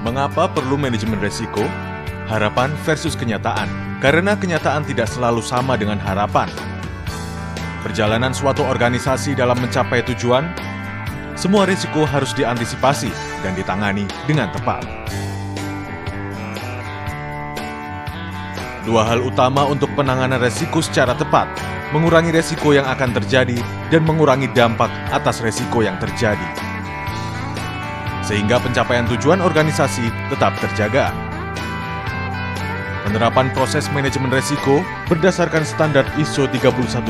Mengapa perlu manajemen resiko? Harapan versus kenyataan. Karena kenyataan tidak selalu sama dengan harapan. Perjalanan suatu organisasi dalam mencapai tujuan, semua risiko harus diantisipasi dan ditangani dengan tepat. Dua hal utama untuk penanganan resiko secara tepat, mengurangi resiko yang akan terjadi dan mengurangi dampak atas resiko yang terjadi. Sehingga pencapaian tujuan organisasi tetap terjaga. Penerapan proses manajemen resiko berdasarkan standar ISO 31000,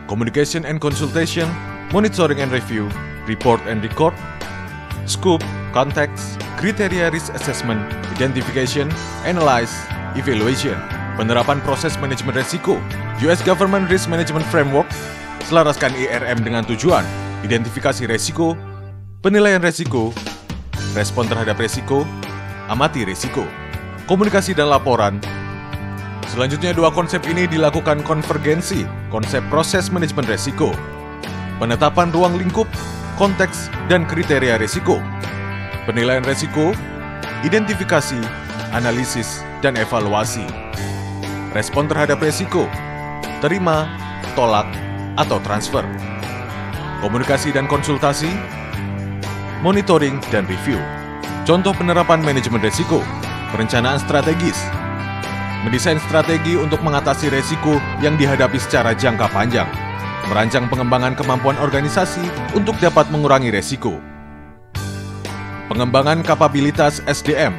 Communication and Consultation, Monitoring and Review, Report and Record, Scope, Context, Kriteria Risk Assessment, Identification, Analyze, Evaluation. Penerapan proses manajemen resiko, US Government Risk Management Framework, selaraskan IRM dengan tujuan, identifikasi resiko, penilaian resiko, respon terhadap resiko, amati resiko, komunikasi dan laporan. Selanjutnya, dua konsep ini dilakukan konvergensi, konsep proses manajemen resiko, penetapan ruang lingkup, konteks, dan kriteria resiko, penilaian resiko, identifikasi, analisis, dan evaluasi, respon terhadap resiko, terima, tolak, atau transfer, komunikasi dan konsultasi, monitoring, dan review. Contoh penerapan manajemen resiko, perencanaan strategis, mendesain strategi untuk mengatasi resiko yang dihadapi secara jangka panjang, merancang pengembangan kemampuan organisasi untuk dapat mengurangi resiko. Pengembangan kapabilitas SDM,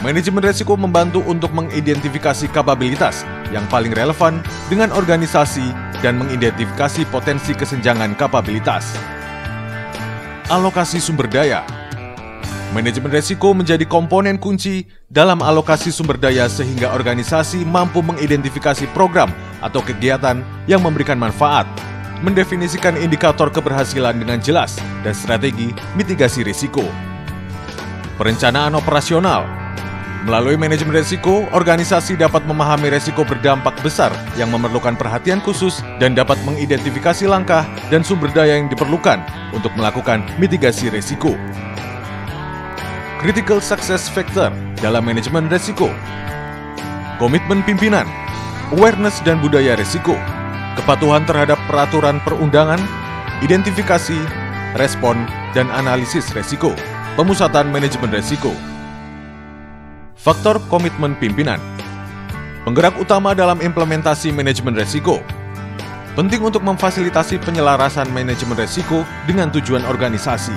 manajemen resiko membantu untuk mengidentifikasi kapabilitas yang paling relevan dengan organisasi dan mengidentifikasi potensi kesenjangan kapabilitas. Alokasi sumber daya, manajemen resiko menjadi komponen kunci dalam alokasi sumber daya sehingga organisasi mampu mengidentifikasi program atau kegiatan yang memberikan manfaat, mendefinisikan indikator keberhasilan dengan jelas, dan strategi mitigasi risiko. Perencanaan operasional, melalui manajemen risiko, organisasi dapat memahami risiko berdampak besar yang memerlukan perhatian khusus dan dapat mengidentifikasi langkah dan sumber daya yang diperlukan untuk melakukan mitigasi risiko. Critical Success Factor dalam manajemen risiko, komitmen pimpinan, awareness dan budaya risiko, kepatuhan terhadap peraturan perundangan, identifikasi, respon, dan analisis risiko, pemusatan manajemen risiko. Faktor komitmen pimpinan, penggerak utama dalam implementasi manajemen risiko, penting untuk memfasilitasi penyelarasan manajemen risiko dengan tujuan organisasi.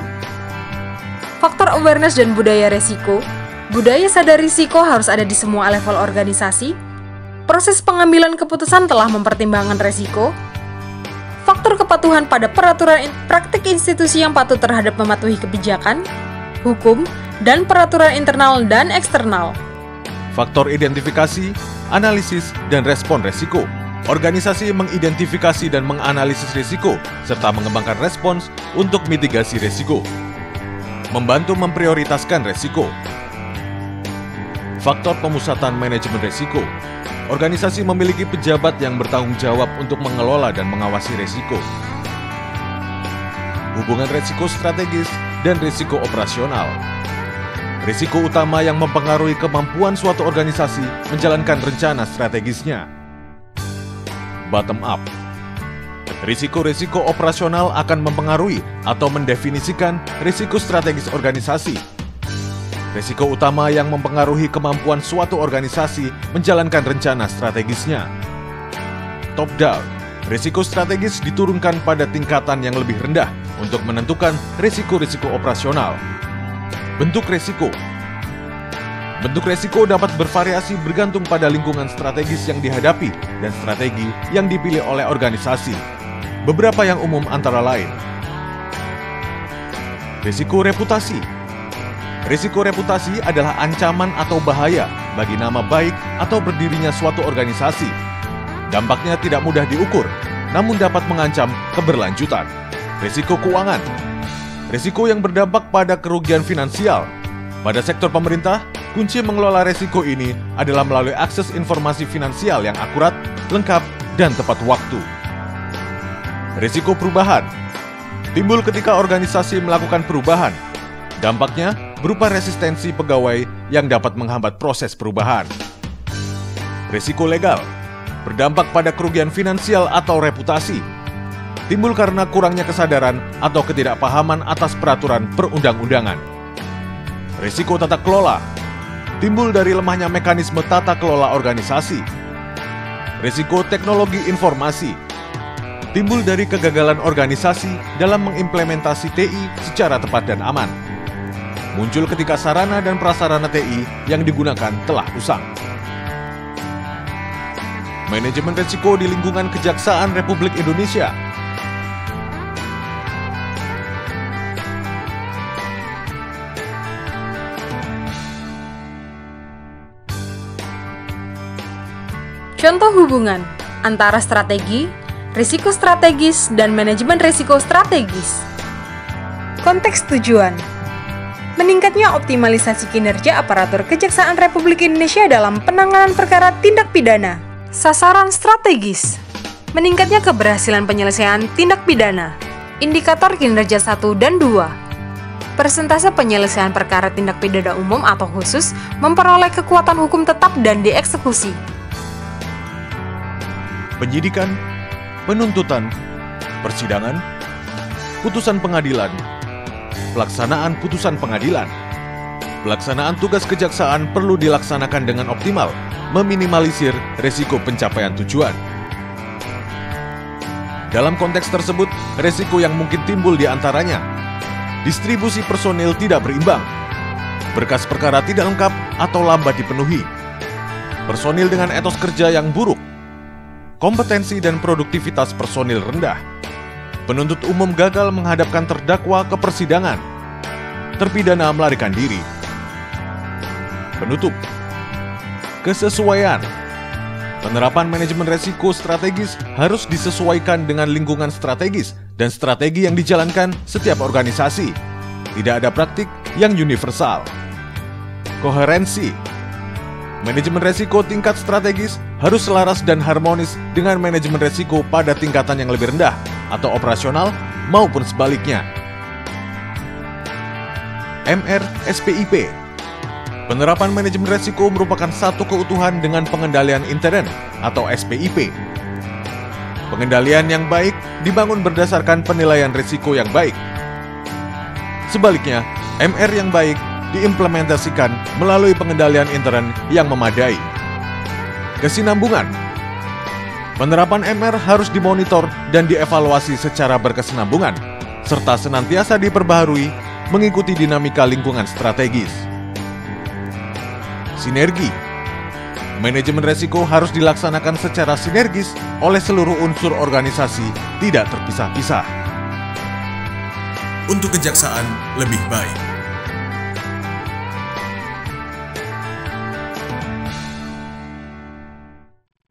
Faktor awareness dan budaya risiko, budaya sadar risiko harus ada di semua level organisasi. Proses pengambilan keputusan telah mempertimbangkan risiko. Faktor kepatuhan pada peraturan praktik institusi yang patuh terhadap mematuhi kebijakan, hukum, dan peraturan internal dan eksternal. Faktor identifikasi, analisis, dan respon risiko. Organisasi mengidentifikasi dan menganalisis risiko, serta mengembangkan respons untuk mitigasi risiko. Membantu memprioritaskan risiko. Faktor pemusatan manajemen risiko. Organisasi memiliki pejabat yang bertanggung jawab untuk mengelola dan mengawasi risiko. Hubungan risiko strategis dan risiko operasional. Risiko utama yang mempengaruhi kemampuan suatu organisasi menjalankan rencana strategisnya. Bottom up. Risiko-risiko operasional akan mempengaruhi atau mendefinisikan risiko strategis organisasi. Risiko utama yang mempengaruhi kemampuan suatu organisasi menjalankan rencana strategisnya. Top down. Risiko strategis diturunkan pada tingkatan yang lebih rendah untuk menentukan risiko-risiko operasional. Bentuk risiko. Bentuk risiko dapat bervariasi bergantung pada lingkungan strategis yang dihadapi dan strategi yang dipilih oleh organisasi. Beberapa yang umum antara lain. Risiko reputasi. Risiko reputasi adalah ancaman atau bahaya bagi nama baik atau berdirinya suatu organisasi. Dampaknya tidak mudah diukur, namun dapat mengancam keberlanjutan. Risiko keuangan. Risiko yang berdampak pada kerugian finansial. Pada sektor pemerintah, kunci mengelola risiko ini adalah melalui akses informasi finansial yang akurat, lengkap, dan tepat waktu. Risiko perubahan. Timbul ketika organisasi melakukan perubahan. Dampaknya berupa resistensi pegawai yang dapat menghambat proses perubahan. Risiko legal berdampak pada kerugian finansial atau reputasi, timbul karena kurangnya kesadaran atau ketidakpahaman atas peraturan perundang-undangan. Risiko tata kelola timbul dari lemahnya mekanisme tata kelola organisasi. Risiko teknologi informasi timbul dari kegagalan organisasi dalam mengimplementasi TI secara tepat dan aman. Muncul ketika sarana dan prasarana TI yang digunakan telah usang. Manajemen risiko di lingkungan Kejaksaan Republik Indonesia. Contoh hubungan antara strategi, risiko strategis, dan manajemen risiko strategis. Konteks tujuan: meningkatnya optimalisasi kinerja aparatur Kejaksaan Republik Indonesia dalam penanganan perkara tindak pidana. Sasaran strategis: meningkatnya keberhasilan penyelesaian tindak pidana. Indikator kinerja 1 dan 2. Persentase penyelesaian perkara tindak pidana umum atau khusus memperoleh kekuatan hukum tetap dan dieksekusi. Penyidikan, penuntutan, persidangan, putusan pengadilan, pelaksanaan putusan pengadilan. Pelaksanaan tugas kejaksaan perlu dilaksanakan dengan optimal, meminimalisir risiko pencapaian tujuan. Dalam konteks tersebut, risiko yang mungkin timbul di antaranya: distribusi personil tidak berimbang, berkas perkara tidak lengkap atau lambat dipenuhi, personil dengan etos kerja yang buruk, kompetensi dan produktivitas personil rendah, penuntut umum gagal menghadapkan terdakwa ke persidangan, terpidana melarikan diri. Penutup: kesesuaian. Penerapan manajemen risiko strategis harus disesuaikan dengan lingkungan strategis dan strategi yang dijalankan setiap organisasi. Tidak ada praktik yang universal. Koherensi. Manajemen risiko tingkat strategis harus selaras dan harmonis dengan manajemen risiko pada tingkatan yang lebih rendah atau operasional maupun sebaliknya. MR SPIP. Penerapan manajemen risiko merupakan satu keutuhan dengan pengendalian intern atau SPIP. Pengendalian yang baik dibangun berdasarkan penilaian risiko yang baik. Sebaliknya, MR yang baik diimplementasikan melalui pengendalian intern yang memadai. Kesinambungan. Penerapan MR harus dimonitor dan dievaluasi secara berkesinambungan, serta senantiasa diperbaharui mengikuti dinamika lingkungan strategis. Sinergi. Manajemen risiko harus dilaksanakan secara sinergis oleh seluruh unsur organisasi, tidak terpisah-pisah. Untuk kejaksaan lebih baik.